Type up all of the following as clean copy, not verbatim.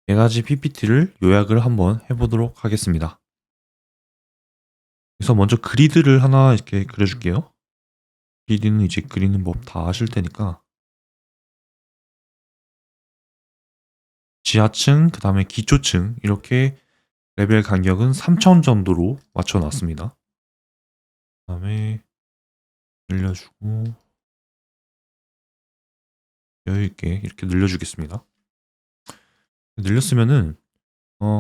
4가지 PPT를 요약을 한번 해보도록 하겠습니다. 그래서 먼저 그리드를 하나 이렇게 그려줄게요. 그리드는 이제 그리는 법 다 아실 테니까 지하층, 그 다음에 기초층 이렇게 레벨 간격은 3000 정도로 맞춰놨습니다. 그 다음에 늘려주고 여유있게 이렇게 늘려주겠습니다. 늘렸으면은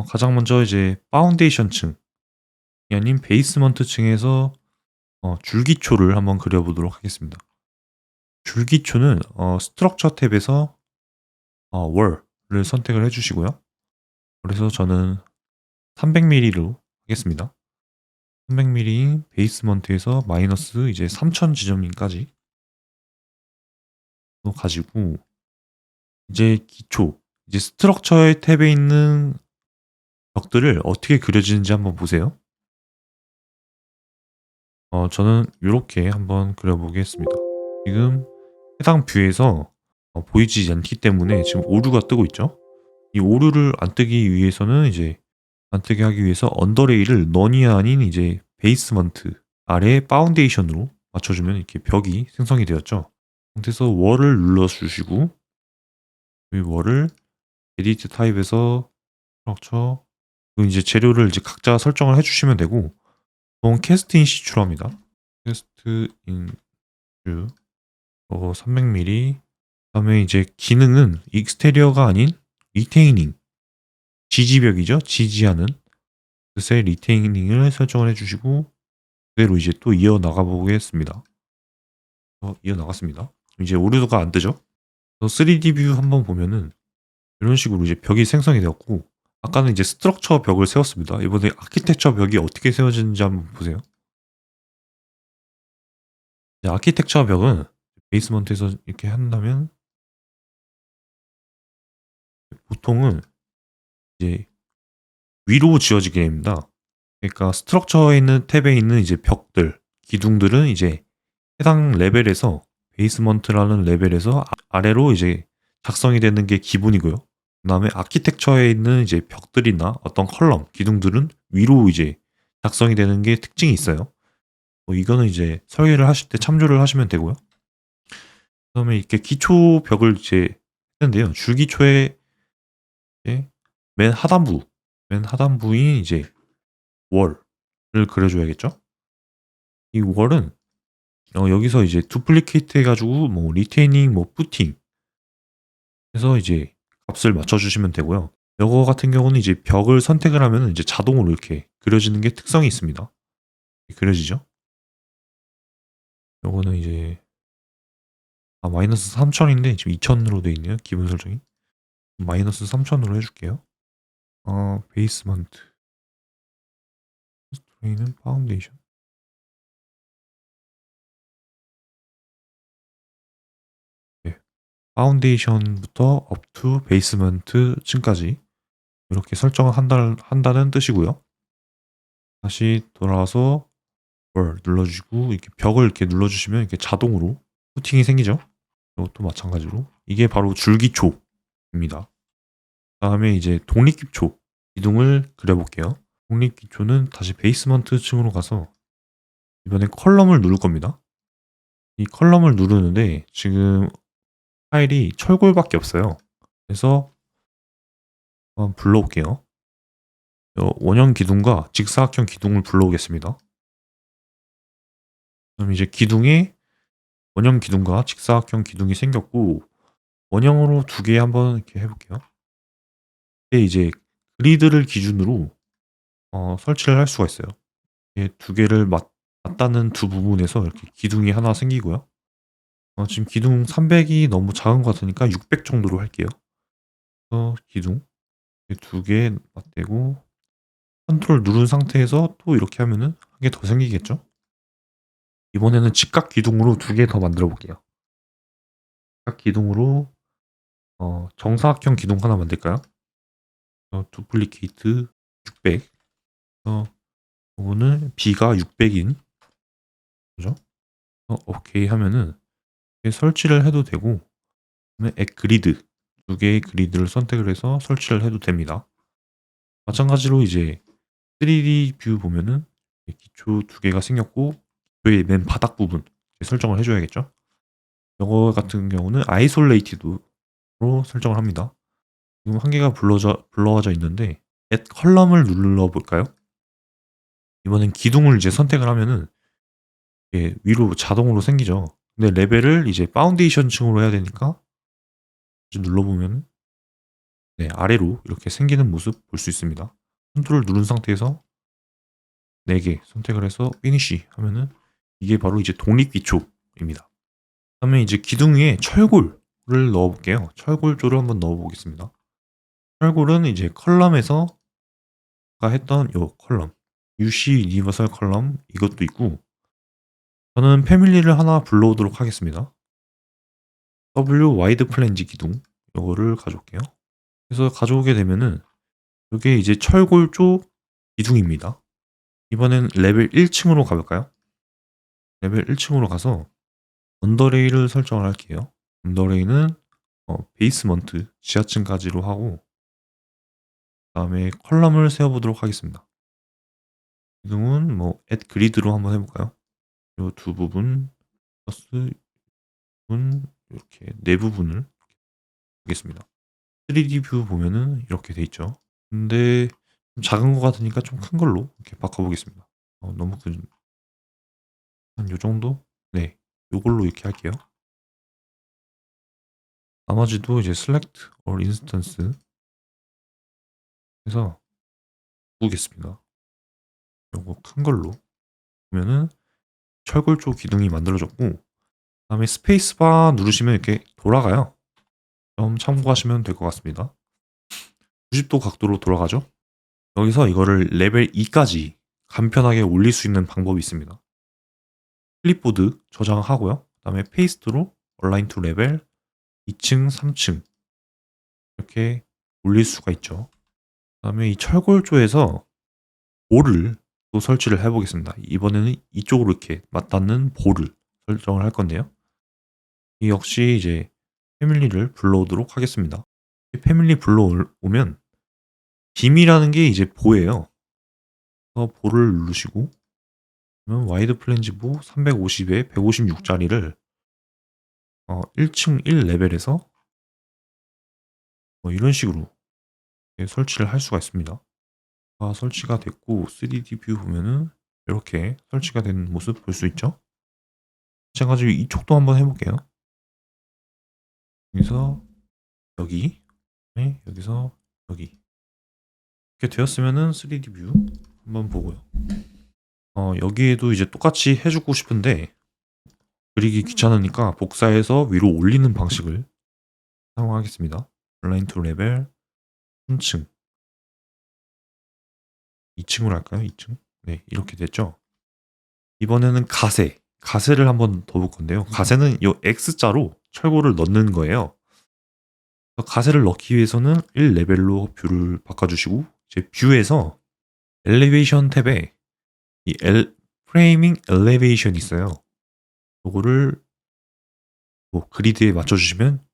가장 먼저 이제 파운데이션 층이 아닌 베이스먼트 층에서 줄기초를 한번 그려보도록 하겠습니다. 줄기초는 스트럭처 탭에서 월을 선택을 해주시고요. 그래서 저는 300mm로 하겠습니다. 300mm 베이스먼트에서 마이너스 이제 3000 지점까지 또 가지고 이제 기초, 이제 스트럭처의 탭에 있는 벽들을 어떻게 그려지는지 한번 보세요. 저는 이렇게 한번 그려보겠습니다. 지금 해당 뷰에서 보이지 않기 때문에 지금 오류가 뜨고 있죠. 이 오류를 안 뜨기 위해서는 이제 안 뜨게 하기 위해서 언더레이를 넌이 아닌 이제 베이스먼트 아래 파운데이션으로 맞춰주면 이렇게 벽이 생성이 되었죠. 상태에서 월을 눌러주시고 이 월을 에디트 타입에서 스트럭처 그리고 이제 재료를 이제 각자 설정을 해주시면 되고 보통 캐스트 인 시추로 합니다. 캐스트 인 슈 300mm 그다음에 이제 기능은 익스테리어가 아닌 리테이닝 지지벽이죠. 지지하는 셀 리테이닝을 설정을 해주시고 그대로 이제 또 이어나가 보겠습니다. 이어나갔습니다. 이제 오류가 안 뜨죠. 3D 뷰 한번 보면은 이런 식으로 이제 벽이 생성이 되었고 아까는 이제 스트럭처 벽을 세웠습니다. 이번에 아키텍처 벽이 어떻게 세워지는지 한번 보세요. 아키텍처 벽은 베이스먼트에서 이렇게 한다면 보통은 이제 위로 지어지게 됩니다. 그러니까 스트럭처에 있는 탭에 있는 이제 벽들, 기둥들은 이제 해당 레벨에서 베이스먼트라는 레벨에서 아래로 이제 작성이 되는 게 기본이고요. 그다음에 아키텍처에 있는 이제 벽들이나 어떤 컬럼, 기둥들은 위로 이제 작성이 되는 게 특징이 있어요. 이거는 이제 설계를 하실 때 참조를 하시면 되고요. 그다음에 이렇게 기초 벽을 이제 했는데요. 줄기초의 이제 맨 하단부인 이제 월을 그려줘야겠죠. 이 월은 여기서 이제 두플리케이트 해가지고 뭐 리테이닝, 뭐 푸팅 해서 이제 값을 맞춰주시면 되고요. 이거 같은 경우는 이제 벽을 선택을 하면 이제 자동으로 이렇게 그려지는 게 특성이 있습니다. 그려지죠? 요거는 이제 마이너스 3000인데 지금 2000으로 돼 있네요. 기본 설정이. 마이너스 3000으로 해줄게요. 베이스먼트 스토리는 파운데이션. 네. 파운데이션부터 업투 베이스먼트 층까지 이렇게 설정을 한다는 뜻이고요. 다시 돌아와서 뭘 눌러주시고 이렇게 벽을 이렇게 눌러주시면 이렇게 자동으로 후팅이 생기죠. 이것도 마찬가지로 이게 바로 줄기초입니다. 다음에 이제 독립기초 기둥을 그려볼게요. 독립기초는 다시 베이스먼트 층으로 가서 이번에 컬럼을 누를 겁니다. 이 컬럼을 누르는데 지금 파일이 철골밖에 없어요. 그래서 한번 불러올게요. 원형 기둥과 직사각형 기둥을 불러오겠습니다. 그럼 이제 기둥에 원형 기둥과 직사각형 기둥이 생겼고 원형으로 두 개 한번 이렇게 해볼게요. 이게 이제 그리드를 기준으로 설치를 할 수가 있어요. 두 개를 맞닿는 두 부분에서 이렇게 기둥이 하나 생기고요. 지금 기둥 300이 너무 작은 것 같으니까 600 정도로 할게요. 기둥 두 개 맞대고 컨트롤 누른 상태에서 또 이렇게 하면은 한 개 더 생기겠죠? 이번에는 직각 기둥으로 두 개 더 만들어 볼게요. 직각 기둥으로 정사각형 기둥 하나 만들까요? 두플리케이트 600. 이거는 B가 600인 거죠? 오케이 하면은 설치를 해도 되고 그다음에 액 그리드 두 개의 그리드를 선택을 해서 설치를 해도 됩니다. 마찬가지로 이제 3D 뷰 보면은 기초 두 개가 생겼고 기초의 맨 바닥 부분 설정을 해줘야겠죠. 이거 같은 경우는 아이솔레이티드로 설정을 합니다. 지금 한 개가 불러져 있는데 add 컬럼을 눌러볼까요? 이번엔 기둥을 이제 선택을 하면은 위로 자동으로 생기죠. 근데 레벨을 이제 파운데이션 층으로 해야 되니까 이제 눌러보면 아래로 이렇게 생기는 모습 볼 수 있습니다. 컨트롤 누른 상태에서 4개 선택을 해서 피니쉬 하면은 이게 바로 이제 독립기초입니다. 다음에 이제 기둥 위에 철골을 넣어볼게요. 철골조를 한번 넣어보겠습니다. 철골은 이제 컬럼에서 아까 했던 요 컬럼 UC 유니버설 컬럼 이것도 있고 저는 패밀리를 하나 불러오도록 하겠습니다. W 와이드 플랜지 기둥 이거를 가져올게요. 그래서 가져오게 되면은 이게 이제 철골조 기둥입니다. 이번엔 레벨 1층으로 가볼까요? 레벨 1층으로 가서 언더레이를 설정을 할게요. 언더레이는 베이스먼트 지하층까지로 하고 그다음에 컬럼을 세워보도록 하겠습니다. 기둥은 뭐 add grid로 한번 해볼까요? 이 두 부분 플러스 부분 이렇게 네 부분을 보겠습니다. 3D 뷰 보면은 이렇게 돼 있죠. 근데 좀 작은 것 같으니까 좀 큰 걸로 이렇게 바꿔보겠습니다. 너무 큰, 한 요 정도? 네, 요걸로 이렇게 할게요. 나머지도 이제 select or instance 해서 바꾸겠습니다. 요거 큰 걸로 보면은 철골조 기둥이 만들어졌고 그다음에 스페이스바 누르시면 이렇게 돌아가요. 좀 참고하시면 될 것 같습니다. 90도 각도로 돌아가죠. 여기서 이거를 레벨 2까지 간편하게 올릴 수 있는 방법이 있습니다. 클립보드 저장하고요. 그다음에 페이스트로 얼라인 투 레벨 2층, 3층 이렇게 올릴 수가 있죠. 그다음에 이 철골조에서 볼을 또 설치를 해보겠습니다. 이번에는 이쪽으로 이렇게 맞닿는 볼을 설정을 할 건데요. 이 역시 이제 패밀리를 불러오도록 하겠습니다. 패밀리 불러오면 빔이라는 게 이제 보예요. 그래서 보를 누르시고 그러면 와이드 플랜지보 350에 156짜리를 1층 1레벨에서 이런 식으로 설치를 할 수가 있습니다. 설치가 됐고 3D 뷰 보면은 이렇게 설치가 된 모습 볼 수 있죠. 마찬가지로 이쪽도 한번 해볼게요. 여기서 여기, 여기서 여기 이렇게 되었으면은 3D 뷰 한번 보고요. 여기에도 이제 똑같이 해주고 싶은데 그리기 귀찮으니까 복사해서 위로 올리는 방식을 사용하겠습니다. 얼라인 투 레벨 3층 2층으로 할까요? 2층? 네, 이렇게 됐죠. 이번에는 가세를 한번 더 볼 건데요. 가세는 이 X자로 철골을 넣는 거예요. 가세를 넣기 위해서는 1레벨로 뷰를 바꿔주시고 이제 뷰에서 엘리베이션 탭에 이 프레이밍 엘리베이션이 있어요. 요거를 뭐 그리드에 맞춰주시면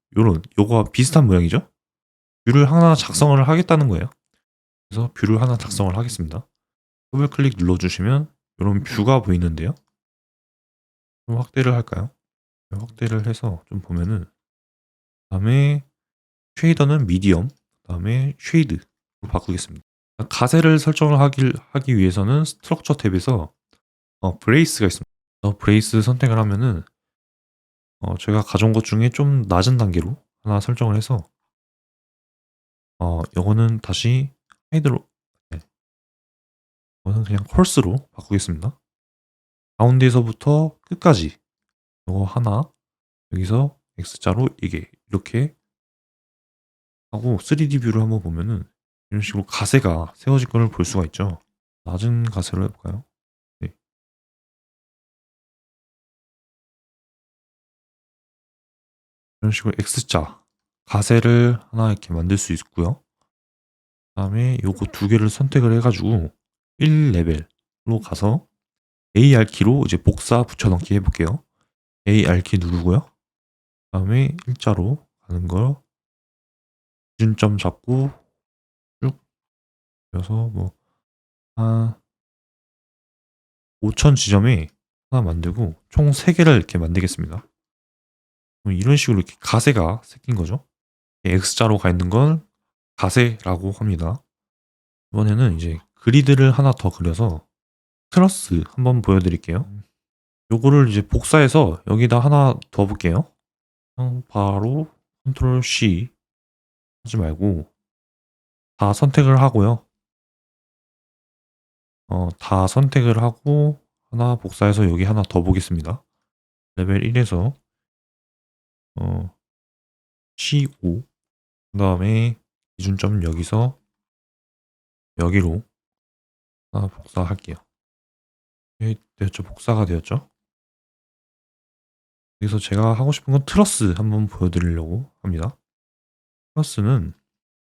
요거와 비슷한 모양이죠. 뷰를 하나 작성을 하겠다는 거예요. 그래서 뷰를 하나 작성을 하겠습니다. 더블 클릭 눌러주시면 이런 뷰가 보이는데요. 좀 확대를 할까요? 확대를 해서 좀 보면은 다음에 쉐이더는 미디엄, 다음에 쉐이드로 바꾸겠습니다. 가세를 설정을 하기 위해서는 스트럭처 탭에서 브레이스가 있습니다. 브레이스 선택을 하면은 제가 가져온 것 중에 좀 낮은 단계로 하나 설정을 해서 요거는 다시 하이드로 이거는 그냥 콜스로 바꾸겠습니다. 가운데에서부터 끝까지 요거 하나 여기서 X자로 이렇게 하고 3D 뷰를 한번 보면은 이런 식으로 가세가 세워질 거를 볼 수가 있죠. 낮은 가세로 해볼까요? 네. 이런 식으로 X자 가세를 하나 이렇게 만들 수 있고요. 그다음에 요거 두 개를 선택을 해가지고 1레벨로 가서 AR 키로 이제 복사 붙여넣기 해볼게요. AR 키 누르고요. 그다음에 일자로 가는 거 기준점 잡고 쭉 그려서 뭐 한 5,000 지점에 하나 만들고 총 3개를 이렇게 만들겠습니다. 그럼 이런 식으로 이렇게 가세가 생긴 거죠. X자로 가 있는 건 가세라고 합니다. 이번에는 이제 그리드를 하나 더 그려서 트러스 한번 보여드릴게요. 요거를 이제 복사해서 여기다 하나 더 볼게요. 바로 컨트롤 C 하지 말고 다 선택을 하고요. 다 선택을 하고 하나 복사해서 여기 하나 더 보겠습니다. 레벨 1에서 C5 그 다음에 기준점 여기서 여기로 하나 복사할게요. 되었죠? 복사가 되었죠? 여기서 제가 하고 싶은 건 트러스 한번 보여드리려고 합니다. 트러스는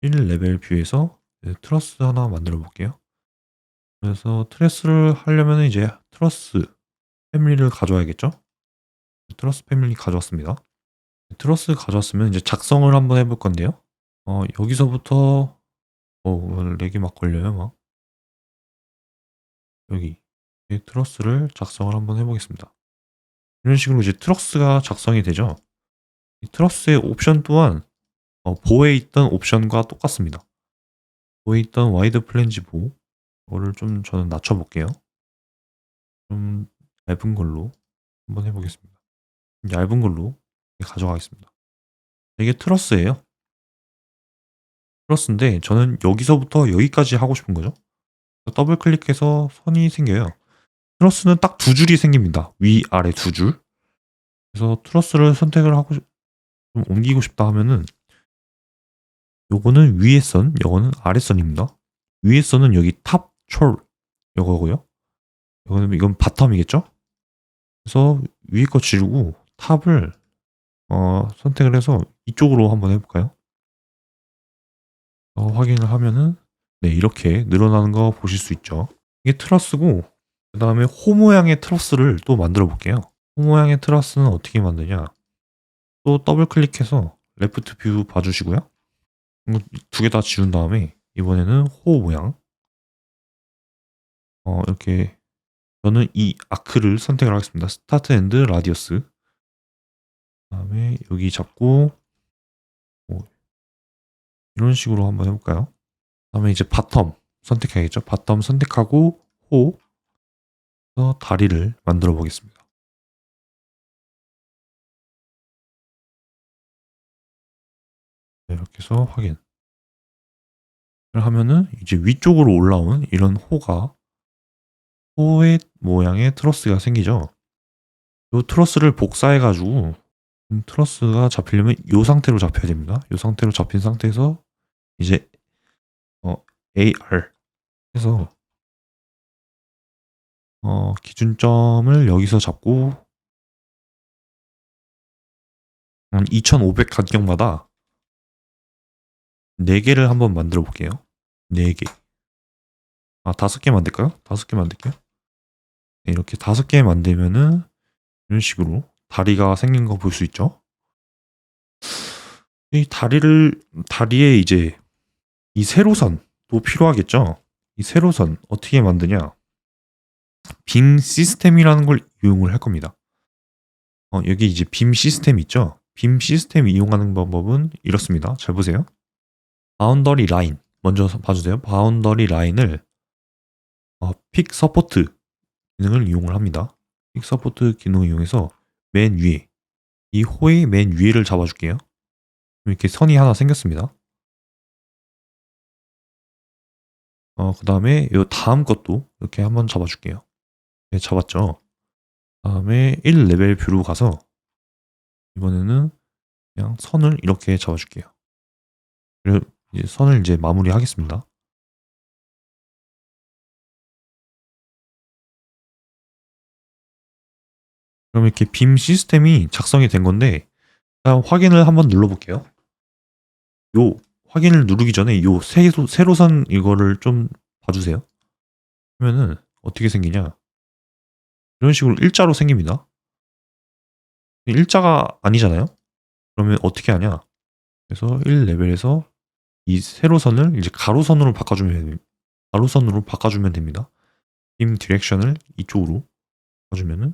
1레벨 뷰에서 트러스 하나 만들어 볼게요. 그래서 트러스를 하려면 이제 트러스 패밀리를 가져와야겠죠? 트러스 패밀리 가져왔습니다. 트러스 가져왔으면 이제 작성을 한번 해볼 건데요. 여기서부터 렉이 막 걸려요, 막. 여기 트러스를 작성을 한번 해보겠습니다. 이런 식으로 이제 트러스가 작성이 되죠. 이 트러스의 옵션 또한 보에 있던 옵션과 똑같습니다. 보에 있던 와이드 플랜지 보 이거를 좀 저는 낮춰볼게요. 좀 얇은 걸로 한번 해보겠습니다. 얇은 걸로 가져가겠습니다. 이게 트러스예요. 트러스인데 저는 여기서부터 여기까지 하고 싶은 거죠. 더블 클릭해서 선이 생겨요. 트러스는 딱 2줄이 생깁니다. 위, 아래 2줄. 그래서 트러스를 선택을 하고 좀 옮기고 싶다 하면은 요거는 위에 선, 요거는 아래 선입니다. 위에 선은 여기 탑, 촐 요거고요. 이건 바텀이겠죠? 그래서 위에 거 지우고 탑을 선택을 해서 이쪽으로 한번 해볼까요? 확인을 하면은 네, 이렇게 늘어나는 거 보실 수 있죠. 이게 트러스고 그 다음에 호 모양의 트러스를 또 만들어 볼게요. 호 모양의 트러스는 어떻게 만드냐? 또 더블 클릭해서 레프트 뷰 봐주시고요. 2개 다 지운 다음에 이번에는 호 모양 이렇게 저는 이 아크를 선택을 하겠습니다. 스타트 앤드 라디어스. 그다음에 여기 잡고 이런 식으로 한번 해볼까요? 그다음에 이제 바텀 선택해야겠죠. 바텀 선택하고 호 다리를 만들어 보겠습니다. 네, 이렇게 해서 확인을 하면은 이제 위쪽으로 올라오는 이런 호의 모양의 트러스가 생기죠. 이 트러스를 복사해 가지고 트러스가 잡히려면 이 상태로 잡혀야 됩니다. 이 상태로 잡힌 상태에서 이제 AR 해서 기준점을 여기서 잡고 2500 간격마다 4개를 한번 만들어 볼게요. 4개. 5개 만들까요? 5개 만들게요. 네, 이렇게 5개 만들면은 이런 식으로 다리가 생긴 거 볼 수 있죠. 이 다리에 이제 이 세로선도 필요하겠죠. 이 세로선 어떻게 만드냐? 빔 시스템이라는 걸 이용을 할 겁니다. 여기 이제 빔 시스템 있죠? 빔 시스템 이용하는 방법은 이렇습니다. 잘 보세요. 바운더리 라인 먼저 봐주세요. 바운더리 라인을 픽 서포트 기능을 이용을 합니다. 픽 서포트 기능을 이용해서 맨 위에 이 호의 맨 위에를 잡아줄게요. 이렇게 선이 하나 생겼습니다. 그 다음에 이 다음 것도 이렇게 한번 잡아줄게요. 네, 잡았죠. 다음에 1레벨 뷰로 가서 이번에는 그냥 선을 이렇게 잡아줄게요. 그리고 이제 선을 이제 마무리하겠습니다. 그럼 이렇게 빔 시스템이 작성이 된 건데 일단 확인을 한번 눌러볼게요. 요 확인을 누르기 전에 요 세로선 이거를 좀 봐주세요. 그러면은 어떻게 생기냐? 이런 식으로 일자로 생깁니다. 일자가 아니잖아요. 그러면 어떻게 하냐? 그래서 1레벨에서 이 세로선을 이제 가로선으로 바꿔주면 됩니다. 빔 디렉션을 이쪽으로 바꿔주면은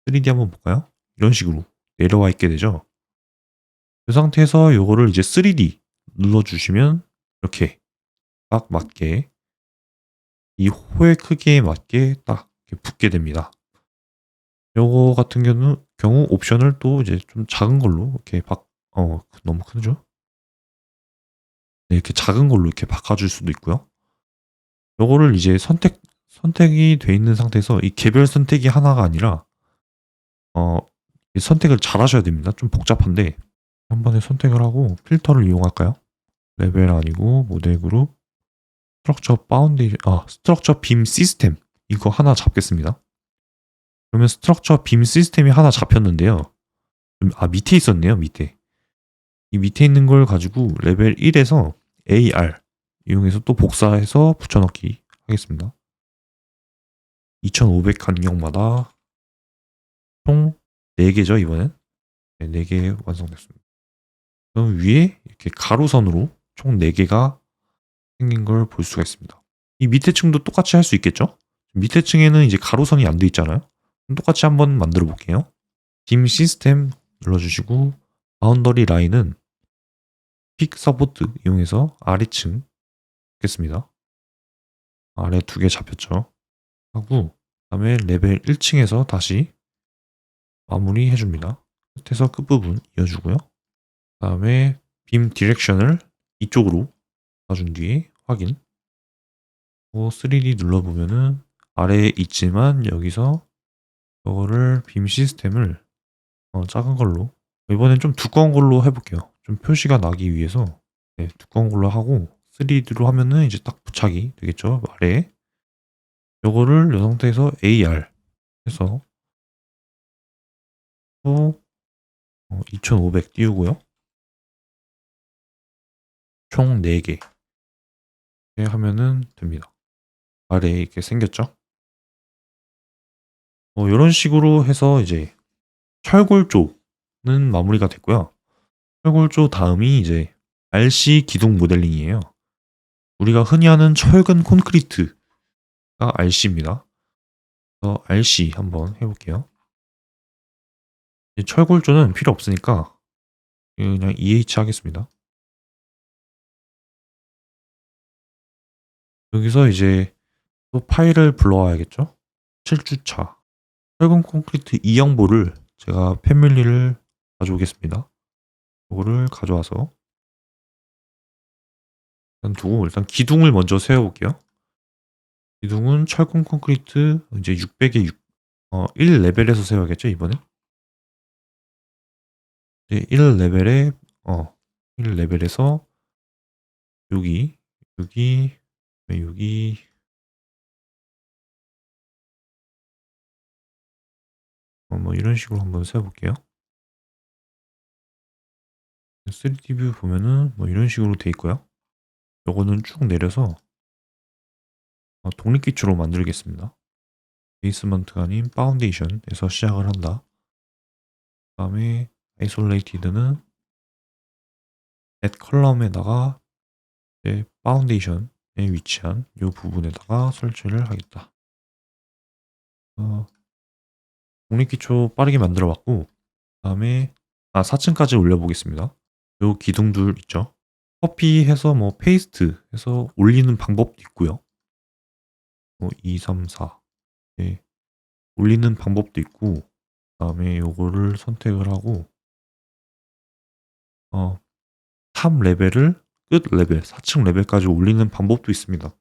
3D 한번 볼까요? 이런 식으로 내려와 있게 되죠. 그 상태에서 요거를 이제 3D 눌러주시면 이렇게 딱 맞게 이 호의 크기에 맞게 딱 이렇게 붙게 됩니다. 요거 같은 경우 옵션을 또 이제 좀 작은 걸로 이렇게 너무 크죠? 네, 이렇게 작은 걸로 이렇게 바꿔줄 수도 있고요. 요거를 이제 선택이 돼 있는 상태에서 이 개별 선택이 하나가 아니라 이 선택을 잘 하셔야 됩니다. 좀 복잡한데 한 번에 선택을 하고 필터를 이용할까요? 레벨 아니고 모델 그룹 스트럭처 빔 시스템 이거 하나 잡겠습니다. 그러면 스트럭처 빔 시스템이 하나 잡혔는데요. 밑에 있었네요. 이 밑에 있는 걸 가지고 레벨 1에서 AR 이용해서 또 복사해서 붙여넣기 하겠습니다. 2500 간격마다 총 4개죠, 이번엔. 네, 4개 완성됐습니다. 그럼 위에 이렇게 가로선으로 총 4개가 생긴 걸 볼 수가 있습니다. 이 밑에 층도 똑같이 할 수 있겠죠? 밑에 층에는 이제 가로선이 안 돼 있잖아요. 똑같이 한번 만들어 볼게요. 빔 시스템 눌러주시고 바운더리 라인은 픽 서포트 이용해서 아래층 잡겠습니다. 아래 2개 잡혔죠. 하고 그다음에 레벨 1층에서 다시 마무리 해줍니다. 끝에서 끝부분 이어주고요. 그다음에 빔 디렉션을 이쪽으로 봐준 뒤에 확인. 3D 눌러보면은 아래에 있지만 여기서 이거를 빔 시스템을 작은 걸로 이번엔 좀 두꺼운 걸로 해볼게요. 좀 표시가 나기 위해서 두꺼운 걸로 하고 3D로 하면은 이제 딱 부착이 되겠죠. 아래에 요거를 이 상태에서 AR 해서 또 2500 띄우고요. 총 4개 이렇게 하면은 됩니다. 아래에 이렇게 생겼죠. 이런 식으로 해서 이제 철골조는 마무리가 됐고요. 철골조 다음이 이제 RC 기둥 모델링이에요. 우리가 흔히 하는 철근 콘크리트가 RC입니다. 그래서 RC 한번 해볼게요. 철골조는 필요 없으니까 그냥 EH 하겠습니다. 여기서 이제 또 파일을 불러와야겠죠? 7주차 철근 콘크리트 2형보를 제가 패밀리를 가져오겠습니다. 이거를 가져와서 일단 기둥을 먼저 세워볼게요. 기둥은 철근 콘크리트 이제 600에 1레벨에서 세워야겠죠, 이번에? 네, 1레벨에서 여기, 네, 여기, 뭐 이런 식으로 한번 세워볼게요. 3D 뷰 보면은 뭐 이런 식으로 돼 있고요. 요거는 쭉 내려서 독립기초로 만들겠습니다. 베이스먼트가 아닌 파운데이션에서 시작을 한다. 그 다음에 아이솔레이티드는 넷 컬럼에다가 파운데이션에 위치한 이 부분에다가 설치를 하겠다. 독립기초 빠르게 만들어 봤고 그 다음에 4층까지 올려보겠습니다. 요 기둥들 있죠. 커피해서 뭐 페이스트 해서 올리는 방법도 있고요. 2, 3, 4 올리는 방법도 있고 그 다음에 요거를 선택을 하고 3 레벨을 끝 레벨 4층 레벨까지 올리는 방법도 있습니다.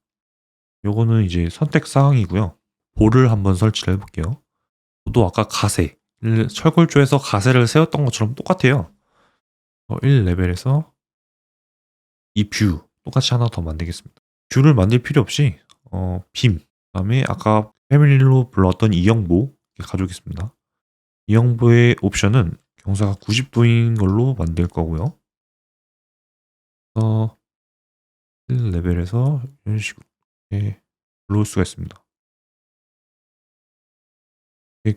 요거는 이제 선택 사항이고요. 볼을 한번 설치를 해볼게요. 저도 아까 철골조에서 가세를 세웠던 것처럼 똑같아요. 1레벨에서 이 뷰 똑같이 하나 더 만들겠습니다. 뷰를 만들 필요 없이 빔 그다음에 아까 패밀리로 불렀던 이형보 가져오겠습니다. 이형보의 옵션은 경사가 90도인 걸로 만들 거고요. 1레벨에서 이런 식으로 불러올 수가 있습니다.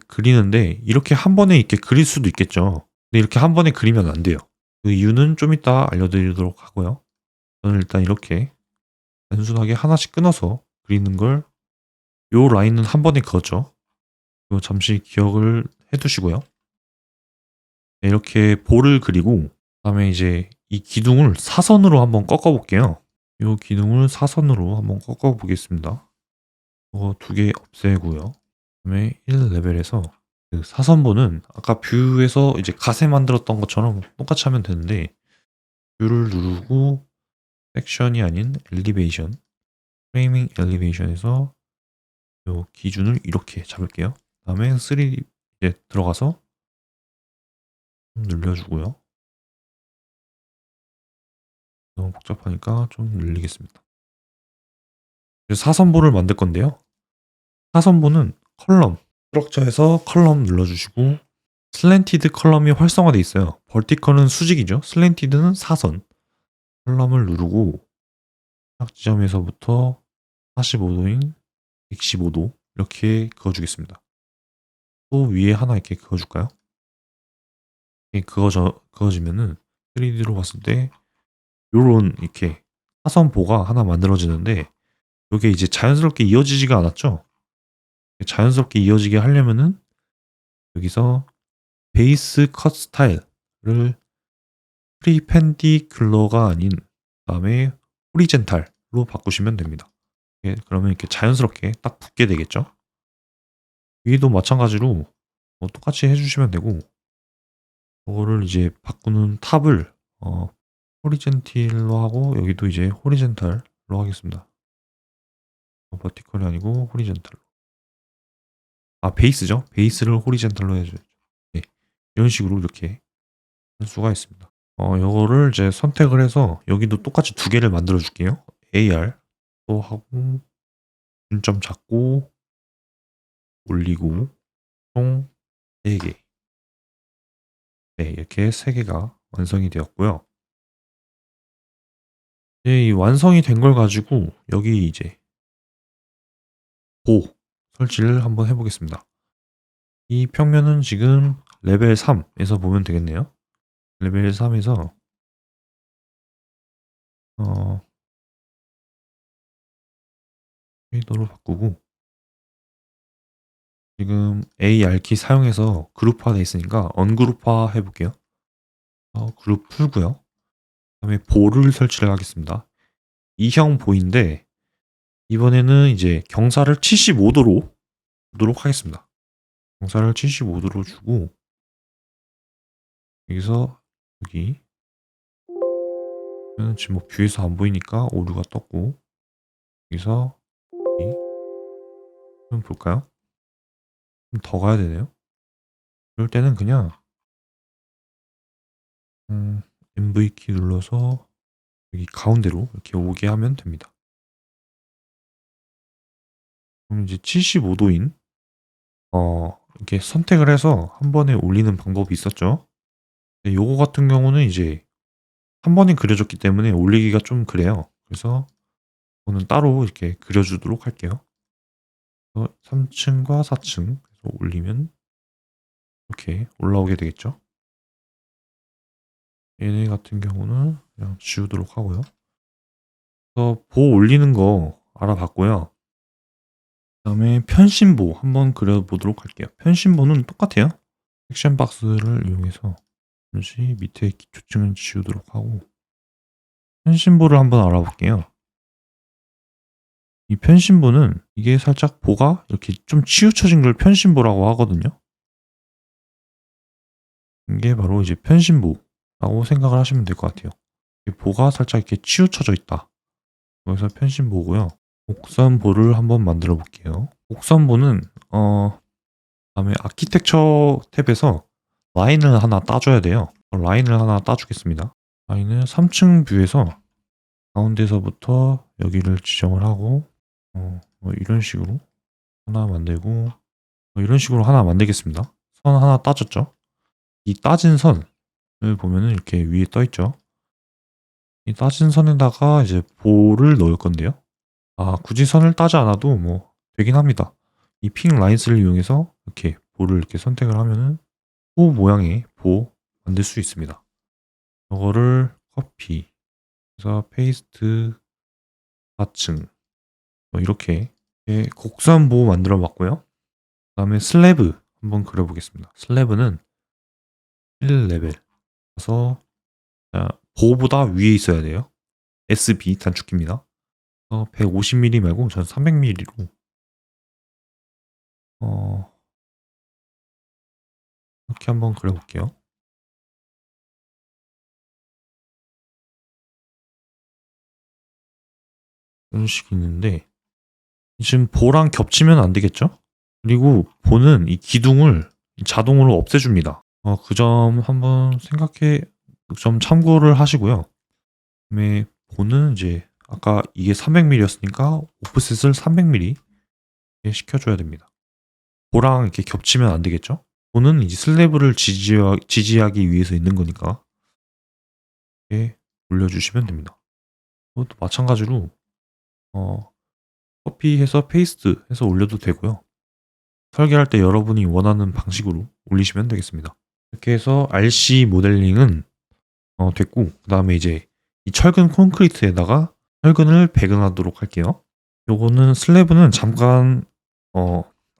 그리는데 이렇게 한 번에 이렇게 그릴 수도 있겠죠. 근데 이렇게 한 번에 그리면 안 돼요. 그 이유는 좀 이따 알려드리도록 하고요. 저는 일단 이렇게 단순하게 하나씩 끊어서 그리는 걸 요 라인은 한 번에 그었죠. 이거 잠시 기억을 해 두시고요. 네, 이렇게 볼을 그리고 그다음에 이제 이 기둥을 사선으로 한번 꺾어 볼게요. 요 기둥을 사선으로 한번 꺾어 보겠습니다. 이거 두 개 없애고요. 그다음에 1 레벨에서 그 사선보는 아까 뷰에서 이제 가세 만들었던 것처럼 똑같이 하면 되는데 뷰를 누르고 섹션이 아닌 엘리베이션, 프레이밍 엘리베이션에서 요 기준을 이렇게 잡을게요. 그다음에 3 이제 들어가서 좀 늘려주고요. 너무 복잡하니까 좀 늘리겠습니다. 사선보를 만들 건데요. 사선보는 컬럼, 스트럭처에서 컬럼 눌러주시고 슬랜티드 컬럼이 활성화돼 있어요. 버티컬은 수직이죠. 슬랜티드는 사선. 컬럼을 누르고 시작 지점에서부터 45도인 115도 이렇게 그어주겠습니다. 또 위에 하나 이렇게 그어줄까요? 이렇게 그어지면은 3D로 봤을 때 요런 이렇게 사선보가 하나 만들어지는데 요게 이제 자연스럽게 이어지지가 않았죠? 자연스럽게 이어지게 하려면은 여기서 베이스 컷 스타일을 프리펜디큘러가 아닌 그다음에 호리젠탈로 바꾸시면 됩니다. 예, 그러면 이렇게 자연스럽게 딱 붙게 되겠죠? 위도 마찬가지로 똑같이 해주시면 되고 그거를 이제 바꾸는 탑을 호리젠틸로 하고 여기도 이제 호리젠탈로 하겠습니다. 버티컬이 아니고 호리젠탈로. 아, 베이스죠? 베이스를 호리젠탈로 해줘야죠. 네, 이런 식으로 이렇게 할 수가 있습니다. 요거를 이제 선택을 해서 여기도 똑같이 두 개를 만들어 줄게요. AR 또 하고 중점 잡고 올리고 총 3개. 네, 이렇게 3개가 완성이 되었고요. 네, 이 완성이 된 걸 가지고 여기 이제 보 설치를 한번 해보겠습니다. 이 평면은 지금 레벨 3에서 보면 되겠네요. 레벨 3에서 쉐이더로 바꾸고 지금 AR키 사용해서 그룹화 돼 있으니까 언그룹화 해볼게요. 그룹 풀고요. 그다음에 보를 설치를 하겠습니다. 2형 보인데 이번에는 이제 경사를 75도로 두도록 하겠습니다. 경사를 75도로 주고 여기서 여기 지금 뭐 뷰에서 안 보이니까 오류가 떴고 여기서 여기 좀 볼까요? 좀 더 가야 되네요. 그럴 때는 그냥 MV키 눌러서 여기 가운데로 이렇게 오게 하면 됩니다. 그럼 이제 75도인 이렇게 선택을 해서 한 번에 올리는 방법이 있었죠. 근데 요거 같은 경우는 이제 한 번에 그려졌기 때문에 올리기가 좀 그래요. 그래서 저는 따로 이렇게 그려주도록 할게요. 3층과 4층 올리면 이렇게 올라오게 되겠죠. 얘네 같은 경우는 그냥 지우도록 하고요. 그래서 보 올리는 거 알아봤고요. 그다음에 편심보 한번 그려보도록 할게요. 편심보는 똑같아요. 섹션 박스를 이용해서 잠시 밑에 기초층을 지우도록 하고 편심보를 한번 알아볼게요. 이 편심보는 이게 살짝 보가 이렇게 좀 치우쳐진 걸 편심보라고 하거든요. 이게 바로 이제 편심보라고 생각을 하시면 될 것 같아요. 보가 살짝 이렇게 치우쳐져 있다. 그래서 편심보고요. 곡선보를 한번 만들어 볼게요. 곡선보는 다음에 아키텍처 탭에서 라인을 하나 따줘야 돼요. 라인을 하나 따주겠습니다. 라인을 3층 뷰에서 가운데서부터 여기를 지정을 하고 뭐 이런 식으로 하나 만들고 뭐 이런 식으로 하나 만들겠습니다. 선 하나 따졌죠. 이 따진 선을 보면은 이렇게 위에 떠 있죠. 이 따진 선에다가 이제 볼을 넣을 건데요. 굳이 선을 따지 않아도 뭐 되긴 합니다. 이 핑 라인스를 이용해서 이렇게 볼을 이렇게 선택을 하면은 보 모양의 보 만들 수 있습니다. 이거를 커피 그래서 페이스트 4층 이렇게 곡선 보호 만들어 봤고요. 그다음에 슬래브 한번 그려보겠습니다. 슬래브는 1레벨 그래서 보호보다 위에 있어야 돼요. SB 단축키입니다. 150mm 말고 전 300mm로 이렇게 한번 그려볼게요. 이런 식이 있는데 지금 보랑 겹치면 안 되겠죠? 그리고 보는 이 기둥을 자동으로 없애줍니다. 그 점 한번 그 점 참고를 하시고요. 그다음에 보는 이제 아까 이게 300mm였으니까 오프셋을 300mm 시켜줘야 됩니다. 보랑 이렇게 겹치면 안 되겠죠? 보는 이제 슬래브를 지지하기 위해서 있는 거니까 이렇게 올려주시면 됩니다. 이것도 마찬가지로 커피해서 페이스트 해서 올려도 되고요. 설계할 때 여러분이 원하는 방식으로 올리시면 되겠습니다. 이렇게 해서 RC 모델링은 됐고 그 다음에 이제 이 철근 콘크리트에다가 철근을 배근하도록 할게요. 요거는 슬래브는 잠깐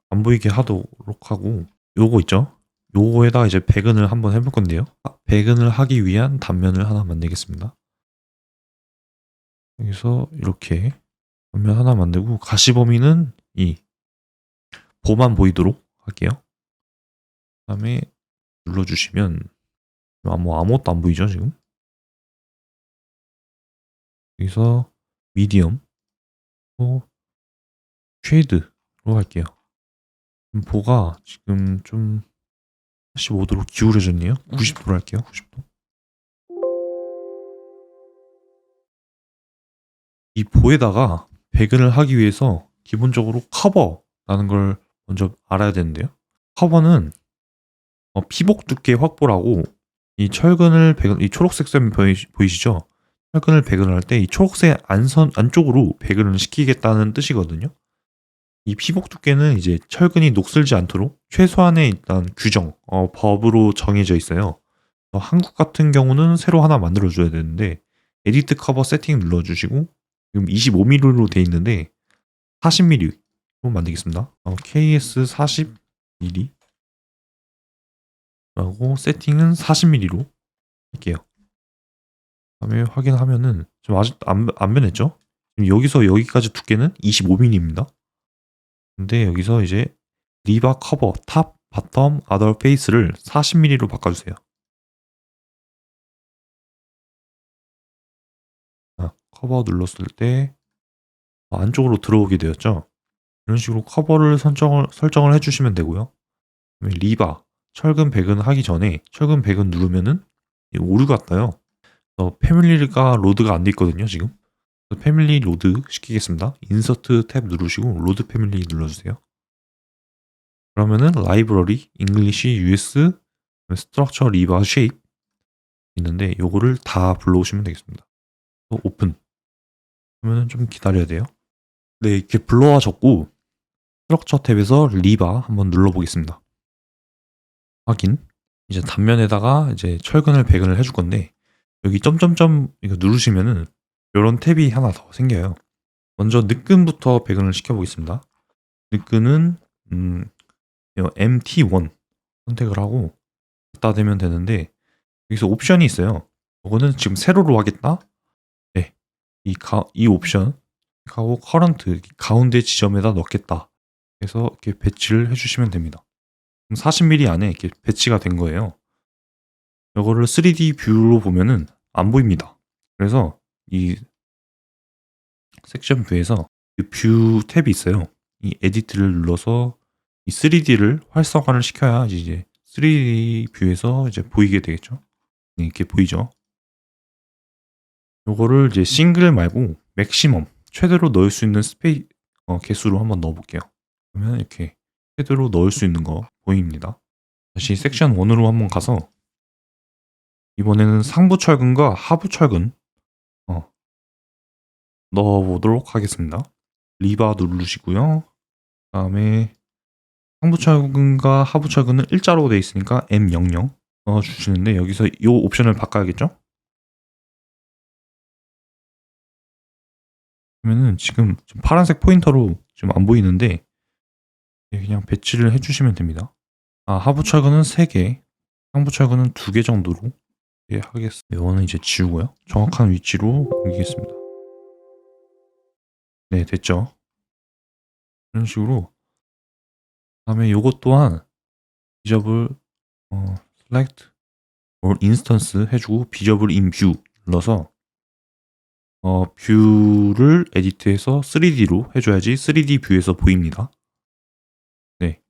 안 보이게 하도록 하고 요거 있죠? 요거에다 이제 배근을 한번 해볼 건데요. 배근을 하기 위한 단면을 하나 만들겠습니다. 여기서 이렇게 단면 하나 만들고 가시 범위는 이 보만 보이도록 할게요. 그 다음에 눌러주시면 아무것도 안 보이죠 지금? 여기서 미디엄 쉐이드로 할게요. 보가 지금 좀 45도로 기울어졌네요. 90도로 할게요. 90도. 이 보에다가 배근을 하기 위해서 기본적으로 커버라는 걸 먼저 알아야 되는데요. 커버는 피복 두께 확보라고 이 철근을 이 초록색 선 보이시죠? 철근을 배근을 할 때 이 초록색 안쪽으로 배근을 시키겠다는 뜻이거든요. 이 피복 두께는 이제 철근이 녹슬지 않도록 최소한의 일단 규정, 법으로 정해져 있어요. 한국 같은 경우는 새로 하나 만들어줘야 되는데 에디트 커버 세팅 눌러주시고 지금 25mm로 돼 있는데 40mm로 만들겠습니다. KS 40mm 라고 세팅은 40mm로 할게요. 다음에 확인하면은 좀 아직 안 변했죠? 지금 여기서 여기까지 두께는 25mm입니다. 근데 여기서 이제 리바 커버 탑, 바텀, 아더 페이스를 40mm로 바꿔주세요. 커버 눌렀을 때 안쪽으로 들어오게 되었죠. 이런 식으로 커버를 설정을 해주시면 되고요. 리바 철근 배근 하기 전에 철근 배근 누르면은 오류가 떠요. 패밀리가 로드가 안 돼 있거든요 지금. 패밀리 로드 시키겠습니다. 인서트 탭 누르시고 로드 패밀리 눌러주세요. 그러면은 라이브러리, 잉글리시, US, 스트럭처, 리바, 쉐입 있는데 요거를 다 불러오시면 되겠습니다. 또 오픈. 그러면은 좀 기다려야 돼요. 네, 이렇게 불러와졌고 스트럭처 탭에서 리바 한번 눌러보겠습니다. 확인. 이제 단면에다가 이제 철근을 배근을 해줄 건데 여기 점점점 이거 누르시면은 이런 탭이 하나 더 생겨요. 먼저 느끈부터 배근을 시켜보겠습니다. 느끈은 MT1 선택을 하고 갖다 대면 되는데 여기서 옵션이 있어요. 이거는 지금 세로로 하겠다. 네, 이 옵션 하고 커런트 가운데 지점에다 넣겠다. 그래서 이렇게 배치를 해주시면 됩니다. 40mm 안에 이렇게 배치가 된 거예요. 이거를 3D 뷰로 보면은 안 보입니다. 그래서 이 섹션 뷰에서 뷰 탭이 있어요. 이 에디트를 눌러서 이 3D를 활성화를 시켜야 이제 3D 뷰에서 이제 보이게 되겠죠. 네, 이렇게 보이죠. 요거를 이제 싱글 말고 맥시멈 최대로 넣을 수 있는 개수로 한번 넣어볼게요. 그러면 이렇게 최대로 넣을 수 있는 거 보입니다. 다시 섹션 1으로 한번 가서 이번에는 상부 철근과 하부 철근 넣어보도록 하겠습니다. 리바 누르시고요. 그다음에 상부 철근과 하부 철근은 일자로 되어 있으니까 M00 넣어주시는데 여기서 이 옵션을 바꿔야겠죠? 그러면은 지금 파란색 포인터로 지금 안 보이는데 그냥 배치를 해주시면 됩니다. 하부 철근은 3개, 상부 철근은 2개 정도로 하겠습니다. 이거는 이제 지우고요. 정확한 위치로 옮기겠습니다. 네, 됐죠. 이런 식으로. 다음에 요것 또한 비저블 select or instance 해주고 비저블 in view 눌러서 뷰를 에디트해서 3D로 해줘야지 3D 뷰에서 보입니다. 네,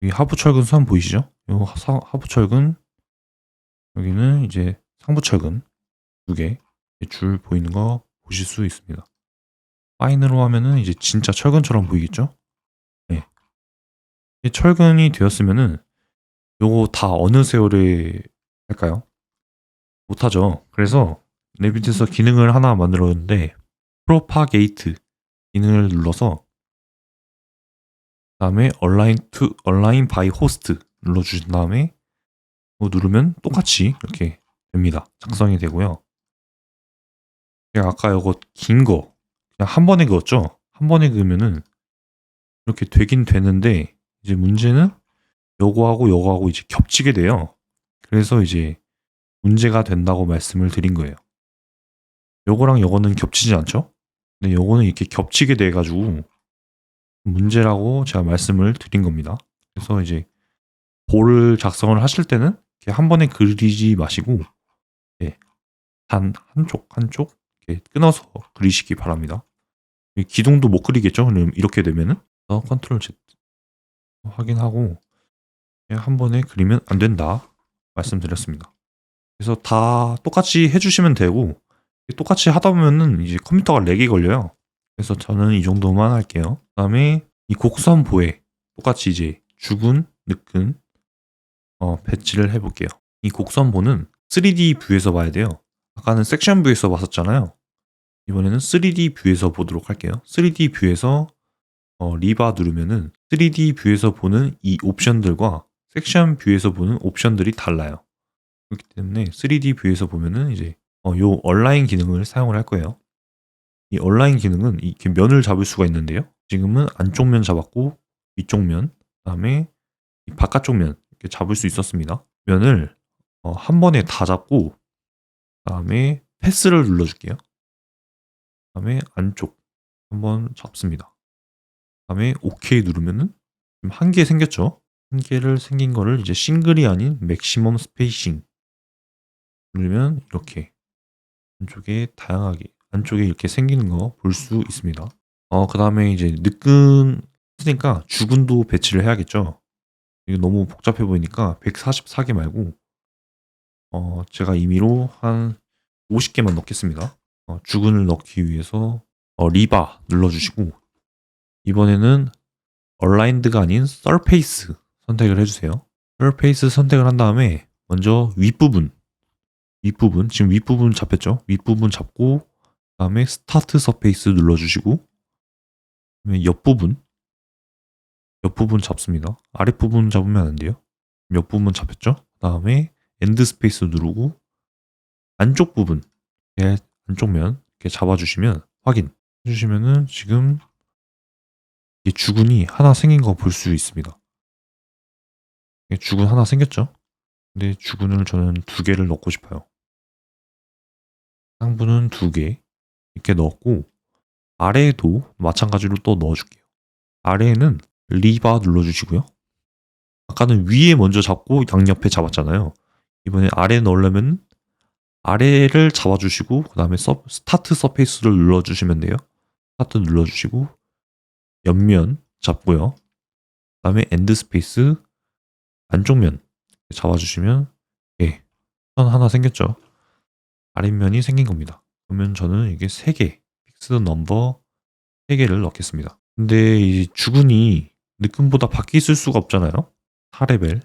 이 하부 철근 선 보이시죠? 요 하부 철근 여기는 이제 상부 철근 2개 줄 보이는 거 보실 수 있습니다. 파인으로 하면은 이제 진짜 철근처럼 보이겠죠? 네. 이 철근이 되었으면은 요거 다 어느 세월에 할까요? 못하죠. 그래서 레빗에서 기능을 하나 만들었는데 프로파게이트 기능을 눌러서 그다음에 align by host 눌러주신 다음에 누르면 똑같이 이렇게 됩니다. 작성이 되고요. 제가 아까 요거 긴 거 그냥 한 번에 그었죠? 한 번에 그으면은 이렇게 되긴 되는데 이제 문제는 요거하고 이제 겹치게 돼요. 그래서 이제 문제가 된다고 말씀을 드린 거예요. 요거랑 요거는 겹치지 않죠? 근데 요거는 이렇게 겹치게 돼가지고 문제라고 제가 말씀을 드린 겁니다. 그래서 이제 볼을 작성을 하실 때는 이렇게 한 번에 그리지 마시고 단 한쪽 이렇게 끊어서 그리시기 바랍니다. 기둥도 못 그리겠죠? 그럼 이렇게 되면은 컨트롤 Z 확인하고 한 번에 그리면 안 된다 말씀드렸습니다. 그래서 다 똑같이 해주시면 되고 똑같이 하다 보면은 이제 컴퓨터가 렉이 걸려요. 그래서 저는 이 정도만 할게요. 그다음에 이 곡선 보에 똑같이 이제 주근, 느근 배치를 해볼게요. 이 곡선 보는 3D 뷰에서 봐야 돼요. 아까는 섹션 뷰에서 봤었잖아요. 이번에는 3D 뷰에서 보도록 할게요. 3D 뷰에서 리바 누르면은 3D 뷰에서 보는 이 옵션들과 섹션 뷰에서 보는 옵션들이 달라요. 그렇기 때문에 3D 뷰에서 보면은 이제 요 얼라인 기능을 사용을 할 거예요. 이 얼라인 기능은 이렇게 면을 잡을 수가 있는데요. 지금은 안쪽 면 잡았고 위쪽 면, 그다음에 이 바깥쪽 면 이렇게 잡을 수 있었습니다. 면을 한 번에 다 잡고 그다음에 패스를 눌러줄게요. 그다음에 안쪽 한번 잡습니다. 그다음에 OK 누르면은 한 개 생겼죠. 한 개를 생긴 거를 이제 싱글이 아닌 맥시멈 스페이싱 누르면 이렇게 안쪽에 다양하게 안쪽에 이렇게 생기는 거 볼 수 있습니다. 그 다음에 이제 늦근 했으니까 주근도 배치를 해야겠죠. 이게 너무 복잡해 보이니까 144개 말고 제가 임의로 한 50개만 넣겠습니다. 주근을 넣기 위해서 리바 눌러주시고 이번에는 얼라인드가 아닌 서페이스 선택을 해주세요. 서페이스 선택을 한 다음에 먼저 윗부분 지금 윗부분 잡혔죠? 윗부분 잡고 그다음에 스타트 서페이스 눌러주시고 그다음에 옆부분 잡습니다. 아랫부분 잡으면 안 돼요. 옆부분 잡혔죠? 그다음에 엔드 스페이스 누르고 안쪽 부분 안쪽 면 이렇게 잡아주시면 확인 해주시면은 지금 이 주근이 하나 생긴 거 볼 수 있습니다. 주근 하나 생겼죠? 근데 주근을 저는 2개를 넣고 싶어요. 상부는 2개 이렇게 넣었고 아래에도 마찬가지로 또 넣어줄게요. 아래에는 리바 눌러주시고요. 아까는 위에 먼저 잡고 양옆에 잡았잖아요. 이번에 아래 넣으려면 아래를 잡아주시고 그 다음에 스타트 서페이스를 눌러주시면 돼요. 스타트 눌러주시고 옆면 잡고요. 그 다음에 엔드 스페이스 안쪽 면 잡아주시면 선 하나 생겼죠. 아랫면이 생긴 겁니다. 그러면 저는 이게 3개 픽스드 넘버 3개를 넣겠습니다. 근데 이 주근이 느낌보다 밖에 있을 수가 없잖아요. 4레벨.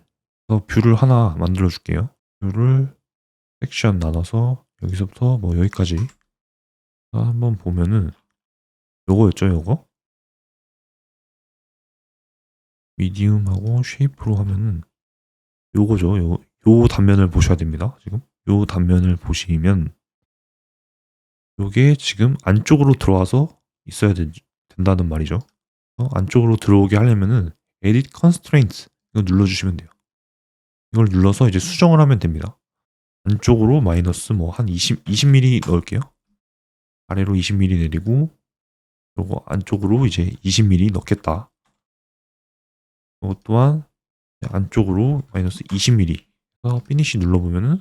그래서 뷰를 하나 만들어 줄게요. 뷰를 섹션 나눠서 여기서부터 뭐 여기까지 한번 보면은 요거였죠, 요거? 미디움하고 쉐이프로 하면은 요거죠. 요 단면을 보셔야 됩니다. 지금 요 단면을 보시면 요게 지금 안쪽으로 들어와서 있어야 된다는 말이죠. 안쪽으로 들어오게 하려면은 Edit Constraints 이거 눌러주시면 돼요. 이걸 눌러서 이제 수정을 하면 됩니다. 안쪽으로 마이너스 뭐 한 20mm 넣을게요. 아래로 20mm 내리고 그리고 안쪽으로 이제 20mm 넣겠다. 이것 또한 안쪽으로 마이너스 20mm 그래서 피니시 눌러보면은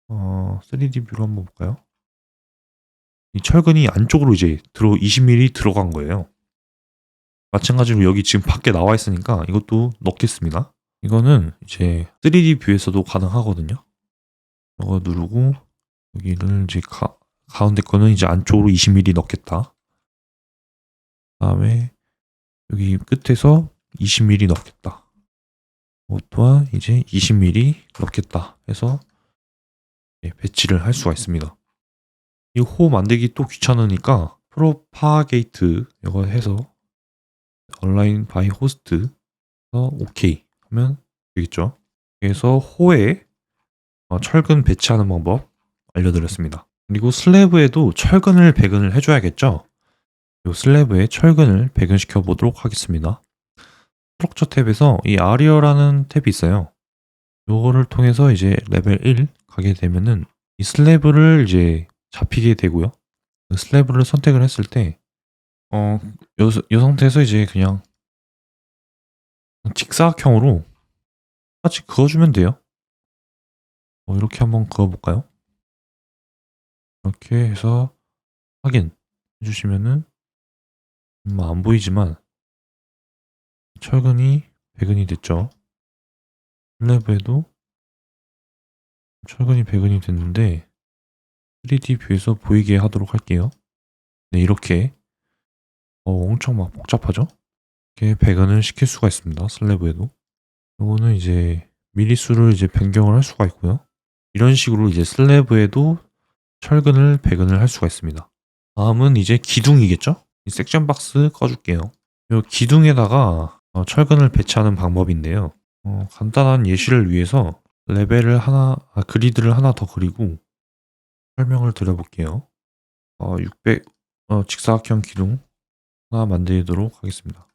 3D 뷰로 한번 볼까요? 이 철근이 안쪽으로 이제 20mm 들어간 거예요. 마찬가지로 여기 지금 밖에 나와 있으니까 이것도 넣겠습니다. 이거는 이제 3D 뷰에서도 가능하거든요. 이거 누르고 여기를 이제 가운데 거는 이제 안쪽으로 20mm 넣겠다. 다음에 여기 끝에서 20mm 넣겠다. 이것 또한 이제 20mm 넣겠다 해서 배치를 할 수가 있습니다. 이 호 만들기 또 귀찮으니까 프로파게이트 이거 해서 온라인 바이 호스트 오케이 하면 되겠죠. 그래서 호에 철근 배치하는 방법 알려드렸습니다. 그리고 슬래브에도 철근을 배근을 해줘야겠죠. 이 슬래브에 철근을 배근시켜 보도록 하겠습니다. 스트럭처 탭에서 이 아리어라는 탭이 있어요. 요거를 통해서 이제 레벨 1 가게 되면은 이 슬래브를 이제 잡히게 되고요. 그 슬래브를 선택을 했을 때 요 상태에서 이제 그냥 직사각형으로 같이 그어주면 돼요. 이렇게 한번 그어볼까요? 이렇게 해서 확인 해주시면은 안 보이지만 철근이 배근이 됐죠. 슬래브에도 철근이 배근이 됐는데 3D 뷰에서 보이게 하도록 할게요. 네, 이렇게 엄청 막 복잡하죠? 이렇게 배근을 시킬 수가 있습니다. 슬래브에도. 이거는 이제 미리수를 이제 변경을 할 수가 있고요. 이런 식으로 이제 슬래브에도 철근을 배근을 할 수가 있습니다. 다음은 이제 기둥이겠죠? 이 섹션 박스 꺼줄게요. 이 기둥에다가 철근을 배치하는 방법인데요. 간단한 예시를 위해서 레벨을 그리드를 하나 더 그리고 설명을 드려볼게요. 600 직사각형 기둥 하나 만들도록 하겠습니다.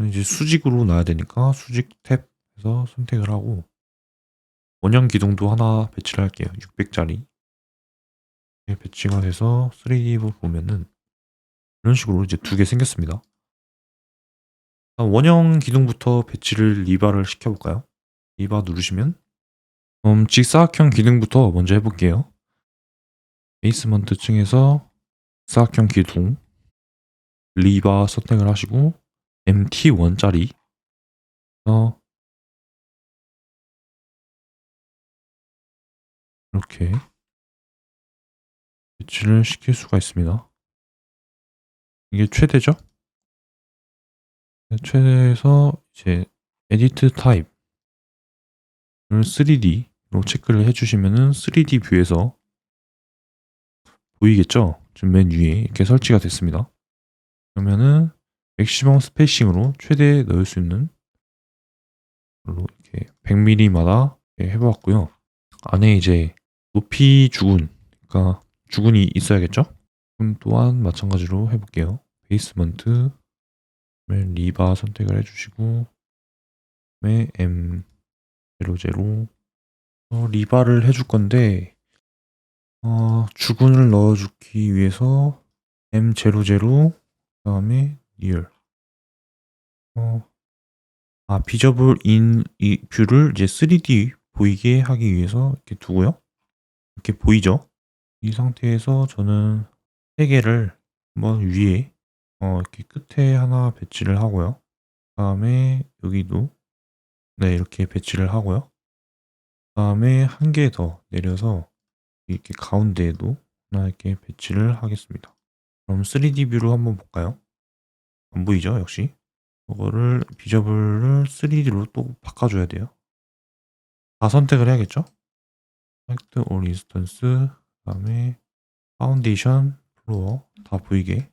이제 수직으로 놔야 되니까 수직 탭에서 선택을 하고 원형 기둥도 하나 배치를 할게요. 600짜리 배치가 돼서 3D로 보면은 이런 식으로 이제 두 개 생겼습니다. 원형 기둥부터 배치를 리바를 시켜볼까요? 리바 누르시면 직사각형 기둥부터 먼저 해볼게요. 베이스먼트 층에서 직사각형 기둥 리바 선택을 하시고 MT1짜리 이렇게 배치를 시킬 수가 있습니다. 이게 최대죠? 최대에서 이제 에디트 타입을 3D로 체크를 해주시면은 3D 뷰에서 보이겠죠? 지금 맨 위에 이렇게 설치가 됐습니다. 그러면은 맥시멈 스페이싱으로 최대 넣을 수 있는 걸로 이렇게 100mm마다 해보았고요. 안에 이제 높이 주근, 그러니까 주근이 있어야겠죠? 그럼 또한 마찬가지로 해볼게요. 베이스먼트, 리바 선택을 해주시고, M00 리바를 해줄 건데, 주근을 넣어주기 위해서 M00, 그 다음에 리얼. 비저블 인 이 뷰를 이제 3D 보이게 하기 위해서 이렇게 두고요. 이렇게 보이죠? 이 상태에서 저는 3개를 한번 위에 이렇게 끝에 하나 배치를 하고요. 그다음에 여기도 네, 이렇게 배치를 하고요. 그다음에 한 개 더 내려서 이렇게 가운데에도 하나 이렇게 배치를 하겠습니다. 그럼 3D 뷰로 한번 볼까요? 안 보이죠? 역시. 이거를 비저블을 3D로 또 바꿔줘야 돼요. 다 선택을 해야겠죠? Select all instance, 그다음에 파운데이션, 플로어 다 보이게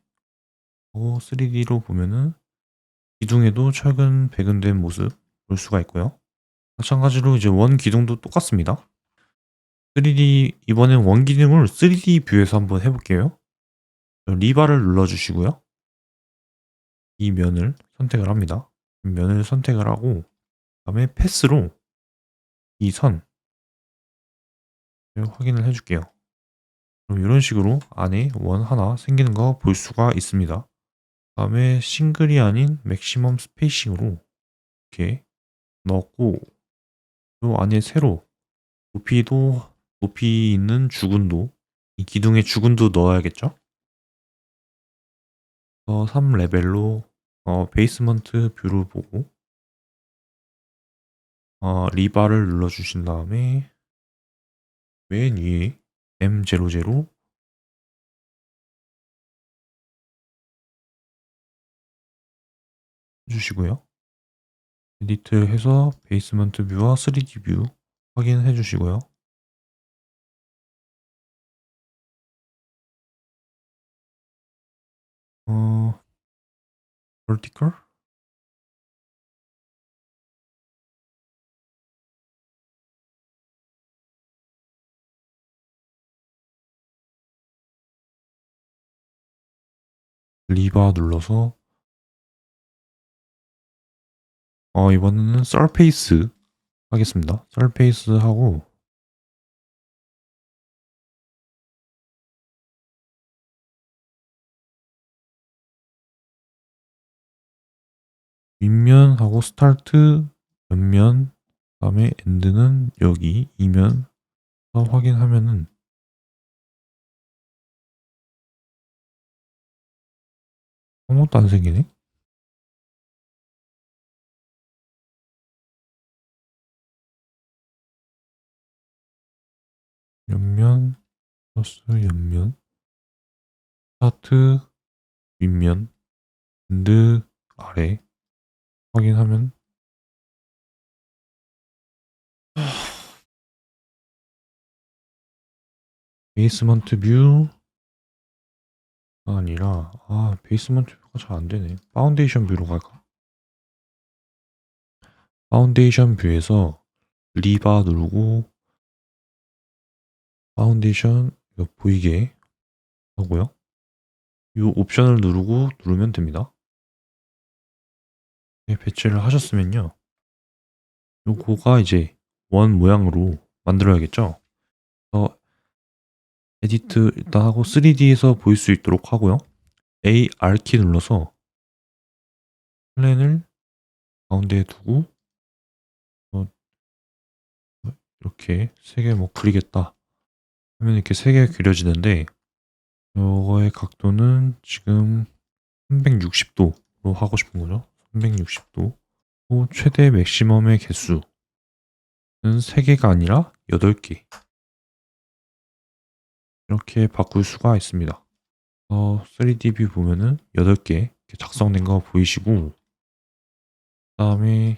하고 3D로 보면은 기둥에도 철근 배근된 모습 볼 수가 있고요. 마찬가지로 이제 원 기둥도 똑같습니다. 3D 이번엔 원기둥을 3D 뷰에서 한번 해볼게요. 리바를 눌러주시고요. 이 면을 선택을 합니다. 면을 선택을 하고 그다음에 패스로 이 선 확인을 해줄게요. 그럼 이런 식으로 안에 원 하나 생기는 거 볼 수가 있습니다. 그다음에 싱글이 아닌 맥시멈 스페이싱으로 이렇게 넣었고 요 안에 세로 높이 있는 주근도 이 기둥에 주근도 넣어야겠죠? 3레벨로 베이스먼트 뷰를 보고 리바를 눌러주신 다음에 맨 위에 M00 해주시고요. 에디트 해서 베이스먼트 뷰와 3D 뷰 확인해 주시고요. vertical? 리바 눌러서 이번에는 서페이스 하겠습니다. 서페이스 하고 윗면하고 스타트 옆면 그다음에 엔드는 여기 이면 확인하면은 아무것도 안 생기네. 옆면 플러스 옆면 스타트 윗면 엔드 아래 확인하면 베이스먼트 뷰가 아니라 베이스먼트 뷰가 잘 안되네. 파운데이션 뷰로 갈까? 파운데이션 뷰에서 리바 누르고 파운데이션 이거 보이게 하고요. 이 옵션을 누르면 됩니다. 네, 배치를 하셨으면요. 요거가 이제 원 모양으로 만들어야겠죠. 에디트 일단 하고 3D에서 보일 수 있도록 하고요. AR키 눌러서 플랜을 가운데에 두고 이렇게 3개 뭐 그리겠다 하면 이렇게 3개 그려지는데 요거의 각도는 지금 360도로 하고 싶은 거죠. 360도. 최대 맥시멈의 개수는 3개가 아니라 8개. 이렇게 바꿀 수가 있습니다. 3D 뷰 보면은 8개 작성된 거 보이시고, 그 다음에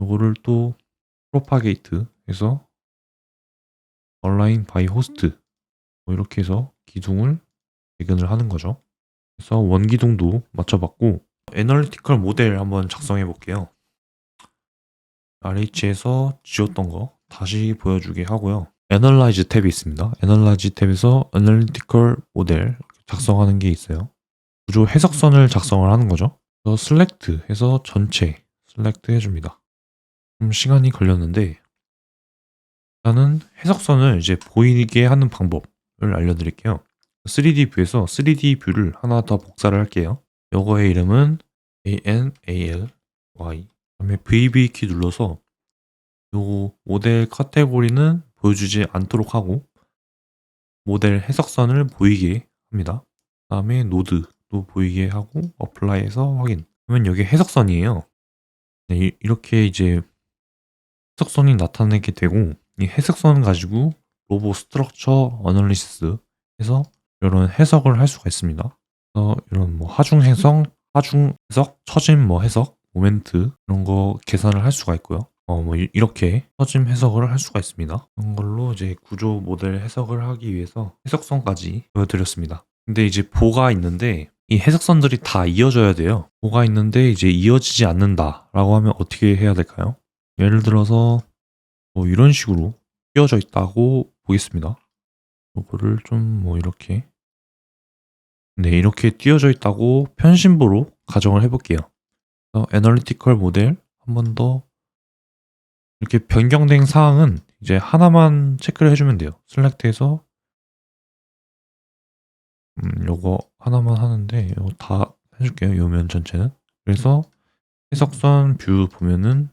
요거를 또 프로파게이트 해서 얼라인 바이 호스트 이렇게 해서 기둥을 배근을 하는 거죠. 그래서 원기둥도 맞춰봤고 애널리티컬 모델 한번 작성해 볼게요. RH에서 지웠던 거 다시 보여주게 하고요. 애널라이즈 탭이 있습니다. 애널라이즈 탭에서 애널리티컬 모델 작성하는 게 있어요. 구조 해석선을 작성을 하는 거죠. 그래서 select 해서 전체 select 해줍니다. 좀 시간이 걸렸는데 일단은 해석선을 이제 보이게 하는 방법을 알려드릴게요. 3D 뷰에서 3D 뷰를 하나 더 복사를 할게요. 요거의 이름은 ANALY 그다음에 VB 키 눌러서 요 모델 카테고리는 보여주지 않도록 하고 모델 해석선을 보이게 합니다. 그 다음에 노드도 보이게 하고 어플라이해서 확인. 그러면 여기 해석선이에요. 네, 이렇게 이제 해석선이 나타나게 되고 이 해석선 가지고 로봇 스트럭처 어널리시스 해서 이런 해석을 할 수가 있습니다. 그래서 이런 뭐 하중 해석, 처짐 뭐 해석, 모멘트 이런 거 계산을 할 수가 있고요. 뭐 이렇게 처짐 해석을 할 수가 있습니다. 그런 걸로 이제 구조 모델 해석을 하기 위해서 해석선까지 보여드렸습니다. 근데 이제 보가 있는데 이 해석선들이 다 이어져야 돼요. 보가 있는데 이제 이어지지 않는다라고 하면 어떻게 해야 될까요? 예를 들어서 뭐 이런 식으로 끼워져 있다고 보겠습니다. 요거를 좀 뭐 이렇게 네, 이렇게 띄워져 있다고 편심부로 가정을 해볼게요. 애널리티컬 모델 한 번 더 이렇게 변경된 사항은 이제 하나만 체크를 해주면 돼요. 셀렉트해서 요거 하나만 하는데 요거 다 해줄게요. 요 면 전체는. 그래서 해석선 뷰 보면은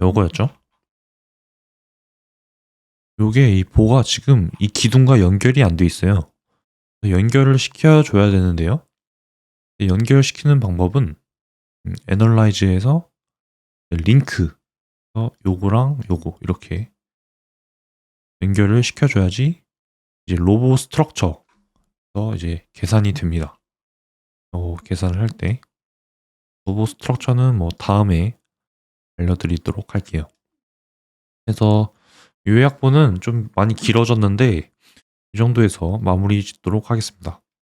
요거였죠. 요게 이 보가 지금 이 기둥과 연결이 안 돼 있어요. 연결을 시켜줘야 되는데요. 연결시키는 방법은 애널라이즈에서 링크 요거랑 요거 이렇게 연결을 시켜줘야지 이제 로보 스트럭처 이제 계산이 됩니다. 계산을 할 때 로보 스트럭처는 뭐 다음에 알려드리도록 할게요. 그래서 요약본은 좀 많이 길어졌는데 이 정도에서 마무리 짓도록 하겠습니다.